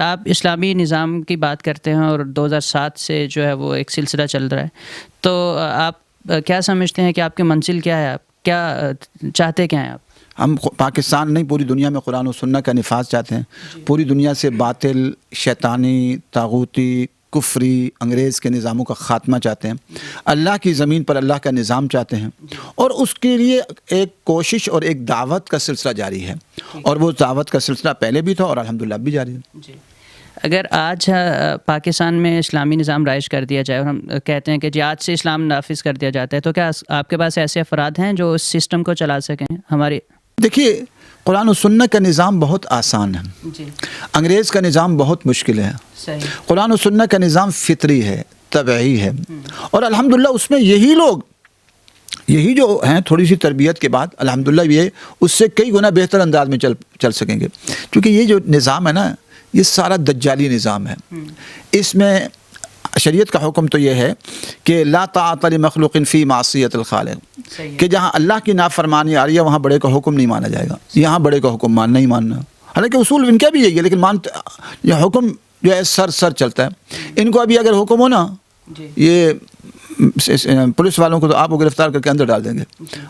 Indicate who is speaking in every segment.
Speaker 1: آپ اسلامی نظام کی بات کرتے ہیں اور 2007 سے جو ہے وہ ایک سلسلہ چل رہا ہے، تو آپ کیا سمجھتے ہیں کہ آپ کی منزل کیا ہے؟ آپ کیا چاہتے کیا ہیں آپ؟
Speaker 2: ہم پاکستان نہیں پوری دنیا میں قرآن و سنت کا نفاذ چاہتے ہیں. پوری دنیا سے باطل، شیطانی، طاغوتی، کفری، انگریز کے نظاموں کا خاتمہ چاہتے ہیں. اللہ کی زمین پر اللہ کا نظام چاہتے ہیں، اور اس کے لیے ایک کوشش اور ایک دعوت کا سلسلہ جاری ہے، اور وہ دعوت کا سلسلہ پہلے بھی تھا اور الحمدللہ اب بھی جاری ہے.
Speaker 1: اگر آج پاکستان میں اسلامی نظام رائج کر دیا جائے اور ہم کہتے ہیں کہ جی آج سے اسلام نافذ کر دیا جاتا ہے، تو کیا آپ کے پاس ایسے افراد ہیں جو اس سسٹم کو چلا سکیں؟ ہماری
Speaker 2: دیکھیے، قرآن و سنت کا نظام بہت آسان ہے، انگریز کا نظام بہت مشکل ہے. قرآن و سنت کا نظام فطری ہے، طبعی ہے، اور الحمدللہ اس میں یہی جو ہیں تھوڑی سی تربیت کے بعد الحمدللہ یہ اس سے کئی گنا بہتر انداز میں چل سکیں گے. کیونکہ یہ جو نظام ہے نا، یہ سارا دجالی نظام ہے. اس میں شریعت کا حکم تو یہ ہے کہ لا طاعت لمخلوق فی معصیت الخالق، کہ جہاں اللہ کی نافرمانی آ رہی ہے وہاں بڑے کا حکم نہیں مانا جائے گا. یہاں بڑے کا حکم ماننا ہی ماننا، حالانکہ اصول ان کا بھی یہی ہے، لیکن یہ حکم جو ہے سر چلتا ہے. ان کو ابھی اگر حکم ہو نا، یہ پولیس والوں کو تو آپ کو گرفتار کر کے اندر ڈال دیں گے.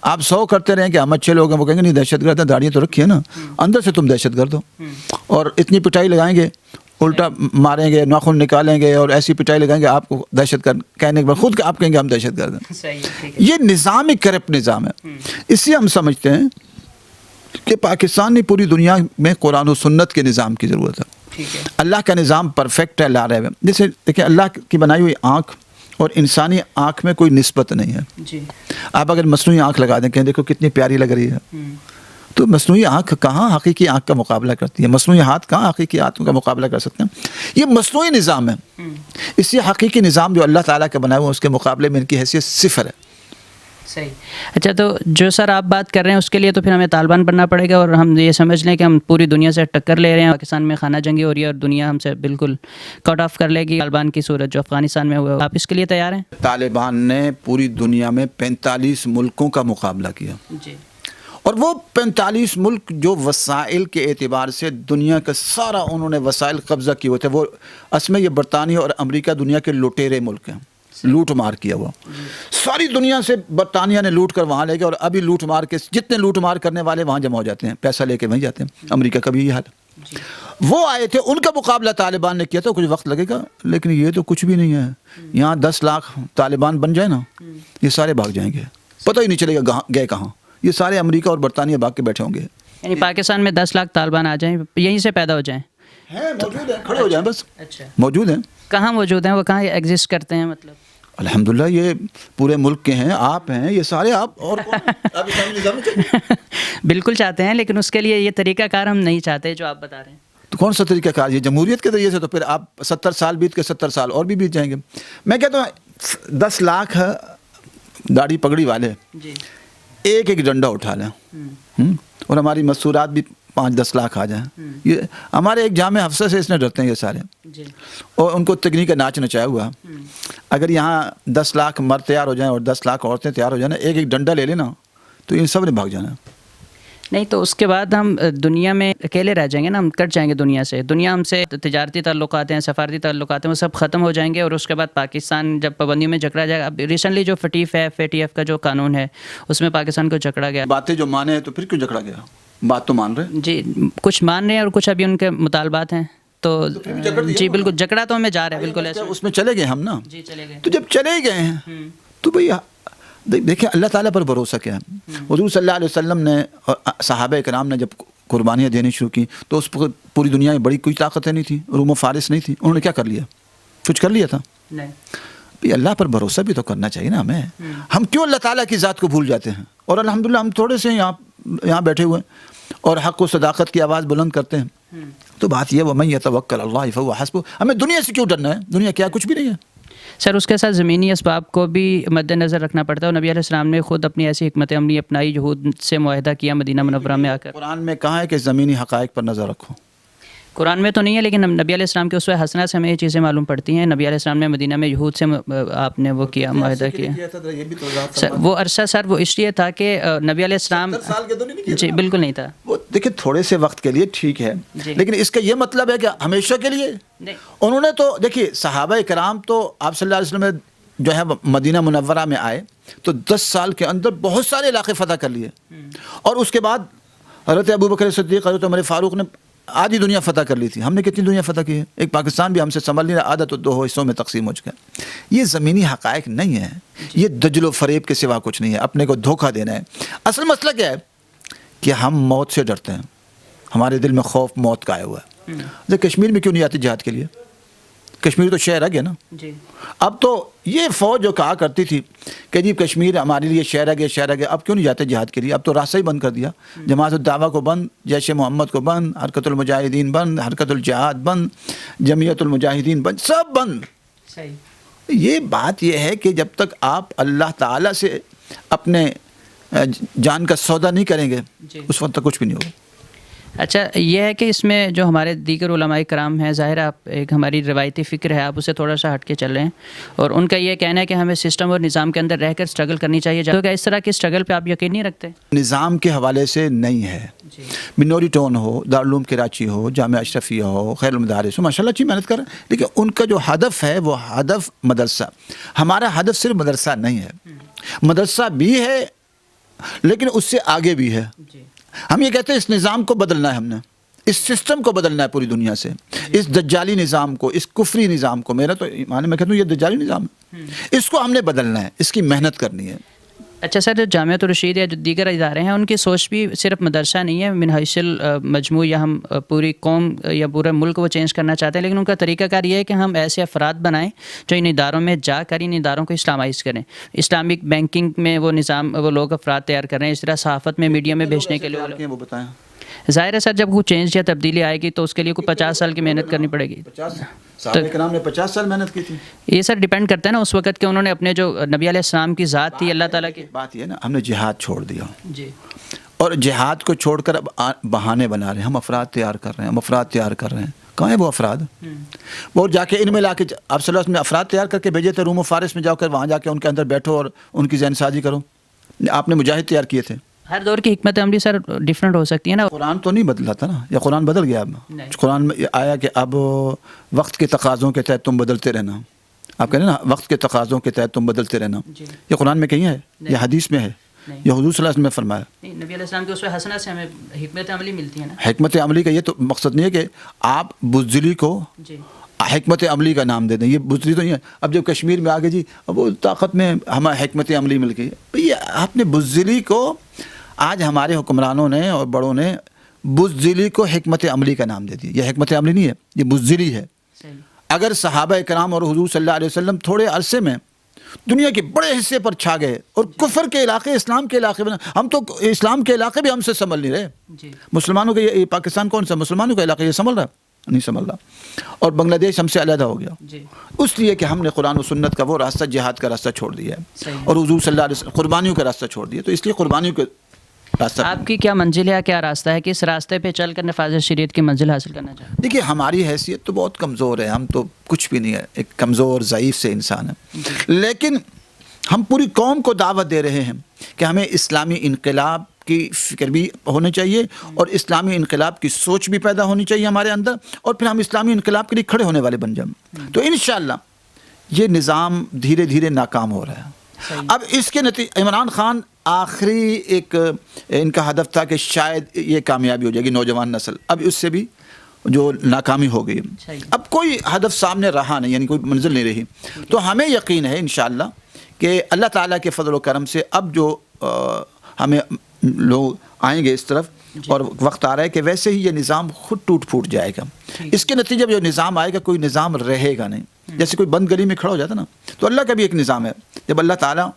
Speaker 2: آپ 100 کرتے رہیں کہ ہم اچھے لوگ ہیں، وہ کہیں گے نہیں دہشت گرد ہیں، داڑیاں تو رکھی ہے نا، اندر سے تم دہشت گرد ہو. اور اتنی پٹائی لگائیں گے، الٹا ماریں گے، ناخن نکالیں گے، اور ایسی پٹائی لگائیں گے آپ کو دہشت گرد کہنے کے بعد خود آپ کہیں گے ہم دہشت گرد ہیں. یہ نظام ایک کرپٹ نظام ہے. اس سے ہم سمجھتے ہیں کہ پاکستان نے پوری دنیا میں قرآن و سنت کے نظام کی ضرورت ہے. اللہ کا نظام پرفیکٹ ہے، لا رہے ہیں. جیسے دیکھیں، اللہ کی بنائی ہوئی آنکھ اور انسانی آنکھ میں کوئی نسبت نہیں ہے. آپ اگر مصنوعی آنکھ لگا دیں کہ دیکھو کتنی پیاری لگ رہی ہے، تو مصنوعی آنکھ کہاں حقیقی آنکھ کا مقابلہ کرتی ہے؟ مصنوعی ہاتھ کہاں حقیقی ہاتھ کا مقابلہ کر سکتے ہیں؟ یہ مصنوعی نظام ہے. اس سے حقیقی نظام جو اللہ تعالیٰ کا بنایا ہوا اس کے مقابلے میں ان کی حیثیت صفر ہے.
Speaker 1: صحیح. اچھا، تو جو سر آپ بات کر رہے ہیں اس کے لیے تو پھر ہمیں طالبان بننا پڑے گا، اور ہم یہ سمجھ لیں کہ ہم پوری دنیا سے ٹکر لے رہے ہیں، پاکستان میں خانہ جنگی ہو رہی ہے اور دنیا ہم سے بالکل کٹ آف کر لے گی طالبان کی صورت جو افغانستان میں ہوا. آپ اس کے لیے تیار ہیں؟
Speaker 2: طالبان نے پوری دنیا میں 45 ملکوں کا مقابلہ کیا، اور وہ 45 ملک جو وسائل کے اعتبار سے دنیا کا سارا انہوں نے وسائل قبضہ کیے ہوئے تھے. وہ اصل میں یہ برطانیہ اور امریکہ دنیا کے لٹیرے ملک ہیں، لوٹ مار کیا ہوا. ساری دنیا سے برطانیہ نے لوٹ کر وہاں لے گیا، اور ابھی لوٹ مار کے جتنے لوٹ مار کرنے والے وہاں جمع ہو جاتے ہیں، پیسہ لے کے وہیں جاتے ہیں. امریکہ کا بھی یہ حال. وہ آئے تھے، ان کا مقابلہ طالبان نے کیا تھا. کچھ وقت لگے گا، لیکن یہ تو کچھ بھی نہیں ہے. یہاں 10 لاکھ طالبان بن جائے نا، یہ سارے بھاگ جائیں گے، پتہ ہی نہیں چلے گا گئے کہاں. یہ سارے امریکہ اور برطانیہ بھاگ کے بیٹھے ہوں گے.
Speaker 1: یعنی پاکستان میں 10 لاکھ طالبان آ جائیں، یہیں سے پیدا ہو جائیں؟
Speaker 2: موجود ہیں، کھڑے ہو جائیں، بس موجود ہیں. کہاں
Speaker 1: موجود ہیں؟ وہ کہاں ایگزسٹ کرتے ہیں؟ مطلب
Speaker 2: الحمدللہ یہ پورے ملک کے ہیں، آپ ہیں، یہ سارے آپ. اور
Speaker 1: بالکل چاہتے ہیں، لیکن اس کے لیے یہ طریقہ کار ہم نہیں چاہتے جو آپ بتا رہے ہیں.
Speaker 2: تو کون سا طریقہ کار؟ یہ جمہوریت کے ذریعے سے تو پھر آپ 70 سال بیت کے 70 سال اور بھی بیت جائیں گے. میں کہتا ہوں 10 لاکھ داڑھی پگڑی والے ایک ڈنڈا اٹھا لیں، اور ہماری مسورات بھی 5-10 لاکھ آ جائیں. یہ ہمارے ایک جامع افسر سے اس نے ڈرتے ہیں یہ سارے، اور ان کو تکنیک کا ناچ نچایا ہوا. اگر یہاں 10 لاکھ مرد تیار ہو جائیں اور 10 لاکھ عورتیں تیار ہو جائیں، ایک ڈنڈا لے لینا تو ان سب نے بھاگ جانا.
Speaker 1: نہیں تو اس کے بعد ہم دنیا میں اکیلے رہ جائیں گے نا، ہم کٹ جائیں گے دنیا سے. دنیا ہم سے تجارتی تعلقات ہیں، سفارتی تعلقات ہیں، وہ سب ختم ہو جائیں گے. اور اس کے بعد پاکستان جب پابندیوں میں جکڑا جائے گا. اب ریسنٹلی جو FATF کا جو قانون ہے اس میں پاکستان کو جکڑا گیا.
Speaker 2: باتیں جو مانے تو پھر کیوں جکڑا گیا؟ بات تو مان رہے
Speaker 1: جی، کچھ مان رہے ہیں اور کچھ ابھی ان کے مطالبات ہیں. تو جی بالکل جکڑا تو ہمیں جا رہا ہے، بالکل ایسا.
Speaker 2: اس میں چلے گئے ہم نا.
Speaker 1: جی چلے گئے.
Speaker 2: تو جب چلے گئے ہیں تو بھئی دیکھیں اللہ تعالیٰ پر بھروسہ کیا ہے. حضور صلی اللہ علیہ وسلم نے اور صحابہ کرام نے جب قربانیاں دینی شروع کی تو اس پوری دنیا میں بڑی کوئی طاقتیں نہیں تھیں، روم و فارس نہیں تھی. انہوں نے کیا کر لیا؟ کچھ کر لیا تھا؟
Speaker 1: نہیں.
Speaker 2: بھئی اللہ پر بھروسہ بھی تو کرنا چاہیے نا ہمیں. ہم کیوں اللہ تعالیٰ کی ذات کو بھول جاتے ہیں؟ اور الحمدللہ ہم تھوڑے سے یہاں بیٹھے ہوئے ہیں اور حق و صداقت کی آواز بلند کرتے ہیں. تو بات یہ وَمَن يَتَوَكَّلْ عَلَى اللَّهِ فَهُوَ حَسْبُهُ. ہمیں دنیا سے کیوں ڈرنا ہے؟ دنیا کیا کچھ بھی نہیں ہے.
Speaker 1: سر اس کے ساتھ زمینی اسباب کو بھی مد نظر رکھنا پڑتا ہے، اور نبی علیہ السلام نے خود اپنی ایسی حکمت عملی اپنائی جو ہود سے معاہدہ کیا مدینہ منورہ میں آ کر.
Speaker 2: قرآن میں کہا ہے کہ زمینی حقائق پر نظر رکھو.
Speaker 1: قرآن میں تو نہیں ہے، لیکن نبی علیہ السلام کے اسوہ حسنہ سے ہمیں یہ چیزیں معلوم پڑتی ہیں. نبی علیہ السلام نے مدینہ میں یہود سے آپ نے وہ کیا، معاہدہ کیا. وہ عرصہ سر وہ اس لیے تھا کہ نبی علیہ السلام جی بالکل نہیں تھا.
Speaker 2: وہ دیکھیں تھوڑے سے وقت کے لیے ٹھیک ہے، لیکن اس کا یہ مطلب ہے کہ ہمیشہ کے لیے انہوں نے تو دیکھیے صحابہ کرام تو آپ صلی اللہ علیہ وسلم جو ہے مدینہ منورہ میں آئے تو 10 سال کے اندر بہت سارے علاقے فتح کر لیے، اور اس کے بعد حضرت ابوبکر صدیق، حضرت عمر فاروق نے آدھی دنیا فتح کر لی تھی. ہم نے کتنی دنیا فتح کی ہے؟ ایک پاکستان بھی ہم سے سنبھل نہیں رہا، آدھا تو 2 حصوں میں تقسیم ہو چکا ہے. یہ زمینی حقائق نہیں ہے، یہ دجل و فریب کے سوا کچھ نہیں ہے، اپنے کو دھوکہ دینا ہے. اصل مسئلہ کیا ہے کہ ہم موت سے ڈرتے ہیں، ہمارے دل میں خوف موت کا آیا ہوا ہے. کشمیر میں کیوں نہیں آتی جہاد کے لیے؟ کشمیر تو شہر ہے گیا نا. اب تو یہ فوج جو کہا کرتی تھی کہ جی کشمیر ہمارے لیے شہر ہے گیا، شہر ہے گیا، اب کیوں نہیں جاتے جہاد کے لیے؟ اب تو راستہ ہی بند کر دیا. جماعت الدعوہ کو بند، جیش محمد کو بند، حرکت المجاہدین بند، حرکت الجہاد بند، جمعیت المجاہدین بند، سب بند. یہ بات یہ ہے کہ جب تک آپ اللہ تعالیٰ سے اپنے جان کا سودا نہیں کریں گے اس وقت تک کچھ بھی نہیں ہوگا.
Speaker 1: اچھا یہ ہے کہ اس میں جو ہمارے دیگر علماء کرام ہیں، ظاہر آپ ایک ہماری روایتی فکر ہے، آپ اسے تھوڑا سا ہٹ کے چل رہے ہیں، اور ان کا یہ کہنا ہے کہ ہمیں سسٹم اور نظام کے اندر رہ کر اسٹرگل کرنی چاہیے. تو کیا اس طرح کے اسٹرگل پہ آپ یقین نہیں رکھتے؟
Speaker 2: نظام کے حوالے سے نہیں ہے. منوری ٹون ہو، دارالعلوم کراچی ہو، جامعہ اشرفیہ ہو، خیر المدارس ہو، ماشاء اللہ اچھی محنت کر رہے ہیں، لیکن ان کا جو ہدف ہے وہ ہدف مدرسہ. ہمارا ہدف صرف مدرسہ نہیں ہے، مدرسہ بھی ہے لیکن اس سے آگے بھی ہے. ہم یہ کہتے ہیں اس نظام کو بدلنا ہے، ہم نے اس سسٹم کو بدلنا ہے پوری دنیا سے، اس دجالی نظام کو، اس کفری نظام کو. میرا تو ایمان ہے، میں کہتا ہوں یہ دجالی نظام ہے، اس کو ہم نے بدلنا ہے، اس کی محنت کرنی ہے.
Speaker 1: اچھا سر، جو جامعۃ الرشید یا جو دیگر ادارے ہیں ان کی سوچ بھی صرف مدرسہ نہیں ہے، من حیث المجموع، یا ہم پوری قوم یا پورے ملک کو چینج کرنا چاہتے ہیں، لیکن ان کا طریقہ کار یہ ہے کہ ہم ایسے افراد بنائیں جو ان اداروں میں جا کر ان اداروں کو اسلامائز کریں. اسلامک بینکنگ میں وہ نظام وہ لوگ افراد تیار کر رہے ہیں، اس طرح صحافت میں میڈیا میں بھیجنے کے لیے.
Speaker 2: وہ بتائیں.
Speaker 1: ظاہر ہے سر جب کوئی چینج یا تبدیلی آئے گی تو اس کے لیے کوئی 50 سال کی محنت کرنی پڑے گی.
Speaker 2: صحابہ کرام نے 50 سال محنت کی تھی.
Speaker 1: یہ سر ڈیپینڈ کرتا ہے نا اس وقت کہ انہوں نے اپنے جو نبی علیہ السلام کی ذات تھی اللہ تعالیٰ کی. بات
Speaker 2: یہ نا ہم نے جہاد چھوڑ دیا جی، اور جہاد کو چھوڑ کر اب بہانے بنا رہے ہیں، ہم افراد تیار کر رہے ہیں، ہم افراد تیار کر رہے ہیں. کہاں ہیں وہ افراد؟ وہ جا کے ان میں لا کے آپ صلی اللہ علیہ وسلم نے افراد تیار کر کے بھیجے تھے روم و فارس میں، جا کر وہاں جا کے ان کے اندر بیٹھو اور ان کی ذہن سازی کرو. آپ نے مجاہد تیار کیے تھے.
Speaker 1: ہر دور کی حکمت عملی سر ڈیفرنٹ ہو سکتی ہے نا.
Speaker 2: قرآن تو نہیں بدلا تھا نا، یا قرآن بدل گیا؟ اب قرآن میں آیا کہ اب وقت کے تقاضوں کے تحت تم بدلتے رہنا. آپ کہہ رہے ہیں نا وقت کے تقاضوں کے تحت تم بدلتے رہنا. یہ قرآن میں کہیں ہے؟ یہ حدیث میں ہے؟ یہ حضور صلی اللہ علیہ وسلم نے فرمایا.
Speaker 1: نبی علیہ السلام کے اسوہ حسنہ سے ہمیں حکمت عملی ملتی ہے نا.
Speaker 2: حکمت عملی کا یہ تو مقصد نہیں ہے کہ آپ بزدلی کو حکمت عملی کا نام دے دیں، یہ بزدلی تو نہیں ہے. اب جب کشمیر میں آگے جی اب وہ طاقت میں ہمیں حکمت عملی مل گئی، یہ آپ نے بزدلی کو، آج ہمارے حکمرانوں نے اور بڑوں نے بزدلی کو حکمت عملی کا نام دے دیا. یہ حکمت عملی نہیں ہے، یہ بزدلی ہے. اگر صحابہ کرام اور حضور صلی اللہ علیہ وسلم تھوڑے عرصے میں دنیا کے بڑے حصے پر چھا گئے اور کفر کے علاقے اسلام کے علاقے بنا، ہم تو اسلام کے علاقے بھی ہم سے سنبھل نہیں رہے. مسلمانوں کے یہ پاکستان کون سا مسلمانوں کا علاقہ یہ سنبھل رہا نہیں سنبھل رہا، اور بنگلہ دیش ہم سے علیحدہ ہو گیا اس لیے کہ ہم نے قرآن و سنت کا وہ راستہ، جہاد کا راستہ چھوڑ دیا ہے، اور حضور صلی اللہ علیہ وسلم قربانیوں کا راستہ چھوڑ دیا. تو اس لیے قربانیوں کے راستہ. آپ
Speaker 1: کی کیا منزل ہے، کیا راستہ ہے کہ اس راستے پہ چل کر نفاذ شریعت کی منزل حاصل کرنا چاہتے ہیں؟
Speaker 2: دیکھیے ہماری حیثیت تو بہت کمزور ہے، ہم تو کچھ بھی نہیں ہے، ایک کمزور ضعیف سے انسان ہے، لیکن ہم پوری قوم کو دعوت دے رہے ہیں کہ ہمیں اسلامی انقلاب کی فکر بھی ہونی چاہیے اور اسلامی انقلاب کی سوچ بھی پیدا ہونی چاہیے ہمارے اندر، اور پھر ہم اسلامی انقلاب کے لیے کھڑے ہونے والے بن جائیں. تو انشاءاللہ یہ نظام دھیرے دھیرے ناکام ہو رہا ہے. اب اس کے نتیجے عمران خان آخری ایک ان کا ہدف تھا کہ شاید یہ کامیابی ہو جائے گی نوجوان نسل، اب اس سے بھی جو ناکامی ہو گئی. اب کوئی ہدف سامنے رہا نہیں، یعنی کوئی منزل نہیں رہی. تو ہمیں یقین ہے انشاءاللہ کہ اللہ تعالیٰ کے فضل و کرم سے اب جو ہمیں لوگ آئیں گے اس طرف، اور وقت آ رہا ہے کہ ویسے ہی یہ نظام خود ٹوٹ پھوٹ جائے گا. اس کے نتیجے میں جو نظام آئے گا کوئی نظام رہے گا نہیں. جیسے کوئی بند گلی میں کھڑا ہو جاتا نا، تو اللہ کا بھی ایک نظام ہے. جب اللہ تعالیٰ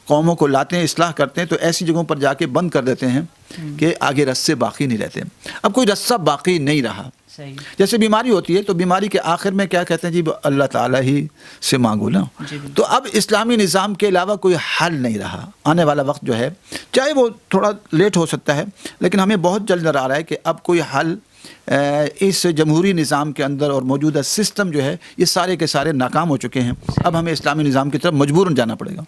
Speaker 2: قوموں کو لاتے ہیں، اصلاح کرتے ہیں، تو ایسی جگہوں پر جا کے بند کر دیتے ہیں کہ آگے رسے باقی نہیں رہتے. اب کوئی رسہ باقی نہیں رہا. جیسے بیماری ہوتی ہے تو بیماری کے آخر میں کیا کہتے ہیں جی اللہ تعالیٰ ہی سے مانگو نا. تو اب اسلامی نظام کے علاوہ کوئی حل نہیں رہا. آنے والا وقت جو ہے چاہے وہ تھوڑا لیٹ ہو سکتا ہے، لیکن ہمیں بہت جلد نظر آ رہا ہے کہ اب کوئی حل اس جمہوری نظام کے اندر اور موجودہ سسٹم جو ہے یہ سارے کے سارے ناکام ہو چکے ہیں. اب ہمیں اسلامی نظام کی طرف مجبوراً جانا پڑے گا.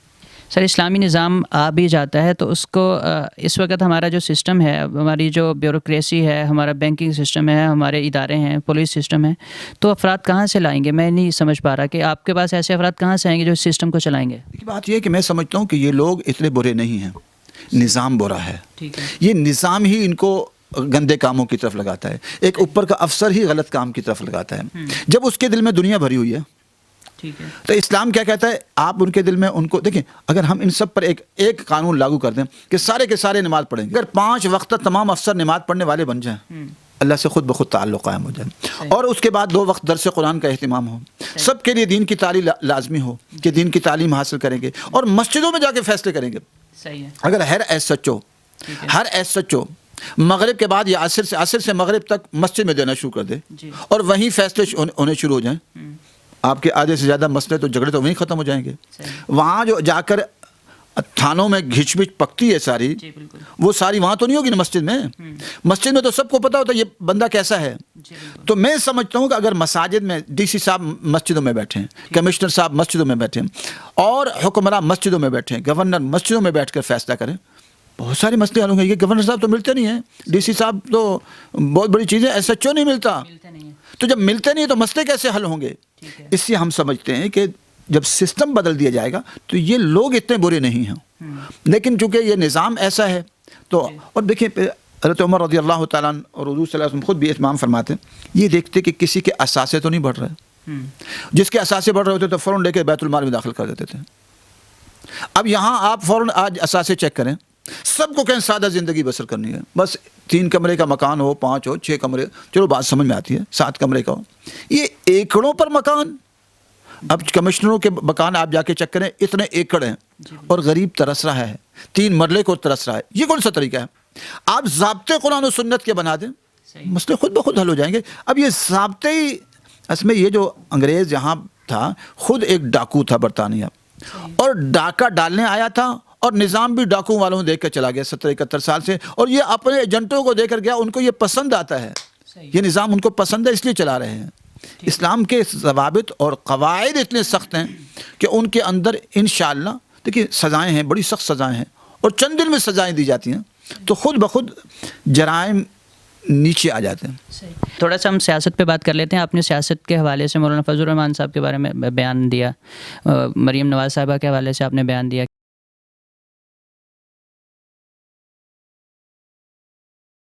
Speaker 1: سر اسلامی نظام آ بھی جاتا ہے تو اس کو اس وقت ہمارا جو سسٹم ہے, ہماری جو بیوروکریسی ہے, ہمارا بینکنگ سسٹم ہے, ہمارے ادارے ہیں, پولیس سسٹم ہے, تو افراد کہاں سے لائیں گے؟ میں نہیں سمجھ پا رہا کہ آپ کے پاس ایسے افراد کہاں سے آئیں گے جو اس سسٹم کو چلائیں گے.
Speaker 2: بات یہ ہے کہ میں سمجھتا ہوں کہ یہ لوگ اتنے برے نہیں ہیں, نظام برا ہے. یہ نظام ہی ان کو گندے کاموں کی طرف لگاتا ہے. ایک اوپر کا افسر ہی غلط کام کی طرف لگاتا ہے جب اس کے دل میں دنیا بھری ہوئی ہے. تو اسلام کیا کہتا ہے؟ آپ ان کے دل میں ان کو دیکھیں, اگر ہم ان سب پر ایک قانون لاگو کر دیں کہ سارے کے سارے نماز پڑھیں گے, اگر 5 وقت تمام افسر نماز پڑھنے والے بن جائیں, اللہ سے خود بخود تعلق قائم ہو جائے, اور اس کے بعد 2 وقت درس قرآن کا اہتمام ہو, سب کے لیے دین کی تعلیم لازمی ہو کہ دین کی تعلیم حاصل کریں گے, اور مسجدوں میں جا کے فیصلے کریں گے. اگر ہر ایس ایچ او مغرب کے بعد یا عصر سے مغرب تک مسجد میں دینا شروع کر دے اور وہیں فیصلے ہونے شروع ہو جائیں, آپ کے آدھے سے زیادہ مسئلے تو جھگڑے تو وہیں ختم ہو جائیں گے. وہاں جو جا کر تھانوں میں گھچ پچ پکتی ہے ساری, وہ ساری وہاں تو نہیں ہوگی نا مسجد میں. مسجد میں تو سب کو پتہ ہوتا ہے یہ بندہ کیسا ہے. تو میں سمجھتا ہوں کہ اگر مساجد میں ڈی سی صاحب مسجدوں میں بیٹھیں, کمشنر صاحب مسجدوں میں بیٹھیں, اور حکمراں مسجدوں میں بیٹھیں, گورنر مسجدوں میں بیٹھ کر فیصلہ کریں, بہت سارے مسئلے حل ہوں گے. یہ گورنر صاحب تو ملتے نہیں ہیں, ڈی سی صاحب تو بہت بڑی چیزیں, ایس ایچ او نہیں ملتا, تو جب ملتے نہیں تو مسئلے کیسے حل ہوں گے؟ اس سے ہم سمجھتے ہیں کہ جب سسٹم بدل دیا جائے گا تو یہ لوگ اتنے برے نہیں ہیں, لیکن چونکہ یہ نظام ایسا ہے تو. اور دیکھیں حضرت عمر رضی اللہ تعالیٰ عنہ اور حضور صلی اللہ علیہ وسلم خود بھی اتمام فرماتے ہیں, یہ دیکھتے کہ کسی کے اثاثے تو نہیں بڑھ رہے, جس کے اثاثے بڑھ رہے ہوتے تو فوراً لے کے بیت المال میں داخل کر دیتے تھے. اب یہاں آپ فوراً آج اثاثے چیک کریں, سب کو کہیں سادہ زندگی بسر کرنی ہے, بس 3 کمرے کا مکان ہو, 5 ہو, 6 کمرے, چلو بات سمجھ میں آتی ہے, 7 کمرے کا ہو, یہ ایکڑوں پر مکان. اب کمشنروں کے مکان آپ جا کے چیک کریں, اتنے ایکڑ ہیں, اور غریب ترس رہا ہے, 3 مرلے کو ترس رہا ہے. یہ کون سا طریقہ ہے؟ آپ ضابطے قرآن و سنت کے بنا دیں, مسئلے خود بخود حل ہو جائیں گے. اب یہ ضابطے ہی اصل میں, یہ جو انگریز یہاں تھا خود ایک ڈاکو تھا برطانیہ, اور ڈاکہ ڈالنے آیا تھا, اور نظام بھی ڈاکو والوں دیکھ کر چلا گیا 70-71 سال سے, اور یہ اپنے ایجنٹوں کو دے کر گیا, ان کو یہ پسند آتا ہے, یہ نظام ان کو پسند ہے, اس لیے چلا رہے ہیں. اسلام کے ضوابط اور قواعد اتنے سخت ہیں کہ ان کے اندر انشاءاللہ دیکھیے سزائیں ہیں, بڑی سخت سزائیں ہیں, اور چند دن میں سزائیں دی جاتی ہیں, تو خود بخود جرائم نیچے آ جاتے ہیں.
Speaker 1: تھوڑا سا ہم سیاست پہ بات کر لیتے ہیں. آپ نے سیاست کے حوالے سے مولانا فضل الرحمان صاحب کے بارے میں بیان دیا, مریم نواز صاحبہ کے حوالے سے آپ نے بیان دیا